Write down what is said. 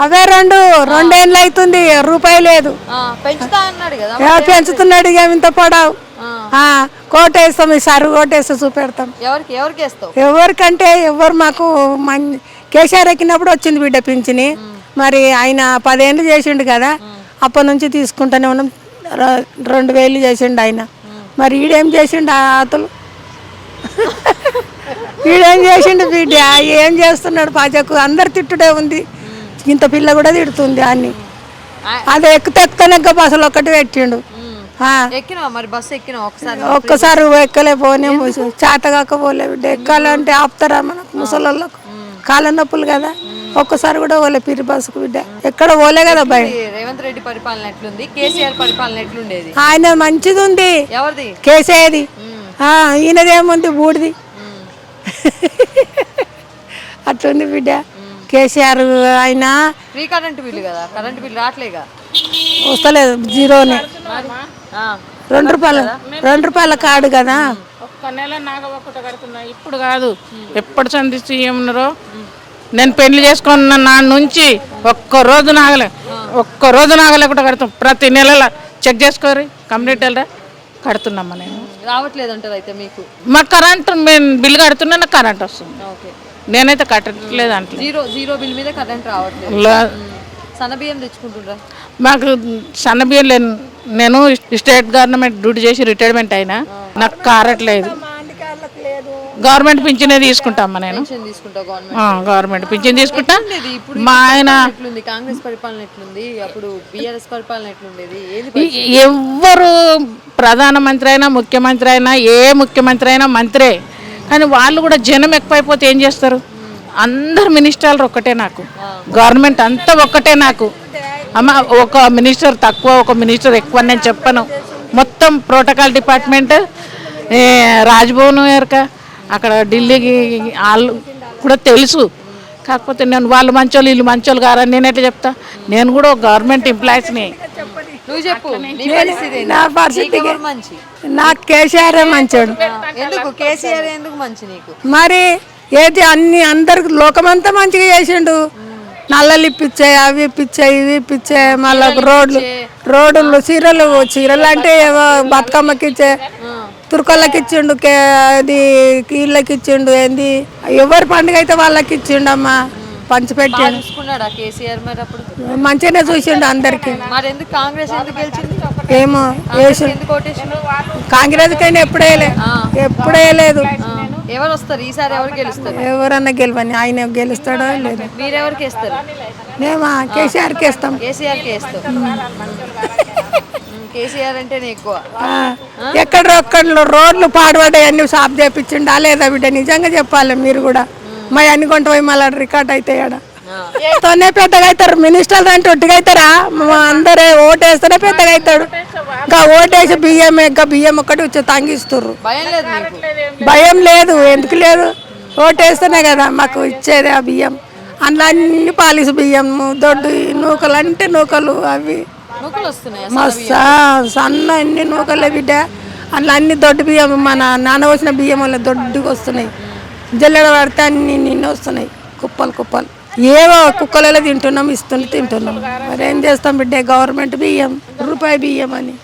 అవే రెండేళ్ళు అవుతుంది, రూపాయి లేదు. పెంచుతున్నాడు ఇక ఇంత పొడవు. కోటేస్తాం, ఈసారి కోటేస్తే చూపెడతాం. ఎవరికంటే ఎవరు మాకు కేసీఆర్ ఎక్కినప్పుడు వచ్చింది బిడ్డ పింఛని. మరి ఆయన 10 ఏళ్ళు చేసిండు కదా, అప్పటి నుంచి తీసుకుంటూనే ఉన్నాం. 2000 చేసిండు ఆయన. మరి ఈడేం చేసిండు అతలు? ఈడేం చేసిండు బిడ్డ? ఏం చేస్తున్నాడు? పాజకు అందరు తిట్టుడే ఉంది. ఇంత పిల్ల కూడా తిడుతుంది అన్ని. అది ఎక్కుతేనే బస్సులు ఒక్కటి పెట్టిండు. ఒక్కసారి ఎక్కలే పోనే, చేత కాకపోలే బిడ్డ. ఎక్కాలంటే ఆపుతారా మనకు? ముసలోళ్ళకు కాళ్ళ నొప్పులు కదా. ఒక్కసారి కూడా పోలే పిరి బస్సుకు బిడ్డ. ఎక్కడ పోలే కదా భయ. రేవంత్ రెడ్డి పరిపాలన ఎట్లుంది? కేసీఆర్ పరిపాలన ఎట్లుండేది? ఆయన మంచిది ఉంది. కేసీఆర్ది. ఈయనదేముంది? బూడిది. అట్లుంది బిడ్డ. కేసీఆర్ ఆయన ఫ్రీ కరెంట్ బిల్లు కదా, కరెంట్ బిల్లు రావట్లేగా, వస్తలేదు, జీరోనే. 2 రూపాయల కార్డు కదా. ఒక్క నెల నాగబొక్కట కడుతున్నా, ఇప్పుడు కాదు, ఎప్పుడు సంధి సీఎం ఉన్నారో. నేను పెళ్లి చేసుకున్న నా నుంచి ఒక్కరోజు నాగలేకుండా కడుతాం. ప్రతి నెలలో చెక్ చేసుకోరు, కమ్యూనిటీలో కడుతున్నామ్మా. నేను రావట్లేదు అంటారు అయితే మీకు? మాకు కరెంట్ బిల్లు కడుతున్నా, నాకు కరెంట్ వస్తుంది. నేనైతే కట్టట్లేదు అంటే జీరో బిల్ మీద కరెంట్ రావట్లేదు. సన్నబియ్యం తెచ్చుకుంటున్నా. మాకు సన్నబియ్యం లేదు. నేను స్టేట్ గవర్నమెంట్ డ్యూటీ చేసి రిటైర్మెంట్ అయినా, నాకు కారట్లేదు. గవర్నమెంట్ పింఛనే తీసుకుంటామ్మా. నేను గవర్నమెంట్ పింఛన్ తీసుకుంటా. మా ఆయన కాంగ్రెస్ పరిపాలన ఎట్లుంది, అప్పుడు బీఆర్ఎస్ పరిపాలన ఎట్లుండేది? ఎవరు ప్రధానమంత్రి అయినా, ముఖ్యమంత్రి అయినా, ఏ ముఖ్యమంత్రి అయినా మంత్రే. కానీ వాళ్ళు కూడా జనం ఎక్కువైపోతే ఏం చేస్తారు? అందరు మినిస్టర్లు ఒక్కటే నాకు, గవర్నమెంట్ అంతా ఒక్కటే నాకు. అమ్మ, ఒక మినిస్టర్ తక్కువ, ఒక మినిస్టర్ ఎక్కువ నేను చెప్పను. మొత్తం ప్రోటోకాల్ డిపార్ట్మెంట్, రాజ్భవన్ ఎరక, అక్కడ ఢిల్లీకి వాళ్ళు కూడా తెలుసు. కాకపోతే నేను వాళ్ళు మంచోళ్ళు వీళ్ళు మంచోళ్ళు కారని నేను ఎట్లా చెప్తా? నేను కూడా ఒక గవర్నమెంట్ ఎంప్లాయీస్ని. నువ్వు చెప్పు. నాకు కేసీఆర్ మంచోడు. ఎందుకు కేసీఆర్ ఎందుకు మంచి నీకు? మరి ఏది అందరికి లోకమంతా మంచిగా చేసిండు. నల్లలు ఇప్పించాయి, అవి ఇప్పించాయి, ఇవి ఇప్పించాయి. మళ్ళీ రోడ్లు చీరలు అంటే బతుకమ్మకి ఇచ్చే, తుర్కళ్ళకి ఇచ్చిండు, అది కీళ్ళకి ఇచ్చిండు. ఏంది ఎవరి పండుగ అయితే వాళ్ళకి ఇచ్చిండు అమ్మా, పంచిపెట్టాడు. మంచిగానే చూసిండు అందరికి. ఏమో కాంగ్రెస్ కైనా ఎప్పుడేయలేదు. ఎవరు వస్తారు ఈసారి? ఎవరు గెలుస్తారు? ఎవరన్నా గెలవని, ఆయన గెలుస్తాడో లేదు. మీరెవరికి వేస్తారు? మేమా కేసీఆర్కి వేస్తాం. కేసీఆర్కి వేస్తాం. కేసీఆర్ అంటేనే ఎక్కువ. ఎక్కడ రోడ్లు పాడుపడ్డాయి, అన్ని సాఫ్ చేయించిండా లేదా బిడ్డ? నిజంగా చెప్పాలి మీరు కూడా. మా అన్ని కొంట పోయి మళ్ళీ రికార్డ్ అవుతాయి. తోనే పెద్దగా అవుతారు మినిస్టర్లు అంటే ఒట్టిగా అవుతారా? అందరే ఓటేస్తేనే పెద్దగా అవుతాడు. ఇంకా ఓటేసి బియ్యం ఒక్కటి వచ్చి తంగిస్తుర్రు. భయం లేదు. ఎందుకు లేదు? ఓటేస్తేనే కదా మాకు ఇచ్చేది ఆ బియ్యం. అందులో అన్ని పాలిసు బియ్యం, దొడ్డు నూకలు అంటే నూకలు, అవి మస్తు సన్న అన్ని నూకలే బిడ్డ. అందులో అన్ని దొడ్డు బియ్యం, మన నాన్న వచ్చిన బియ్యం వల్ల దొడ్డుగా వస్తున్నాయి. జల్లెడ పడితే అన్ని నిన్న వస్తున్నాయి, కుప్పలు. ఏవో కుక్కలలో తింటున్నాం, తింటున్నాం. మరి ఏం చేస్తాం బిడ్డ? గవర్నమెంట్ బియ్యం, రూపాయి బియ్యం అని.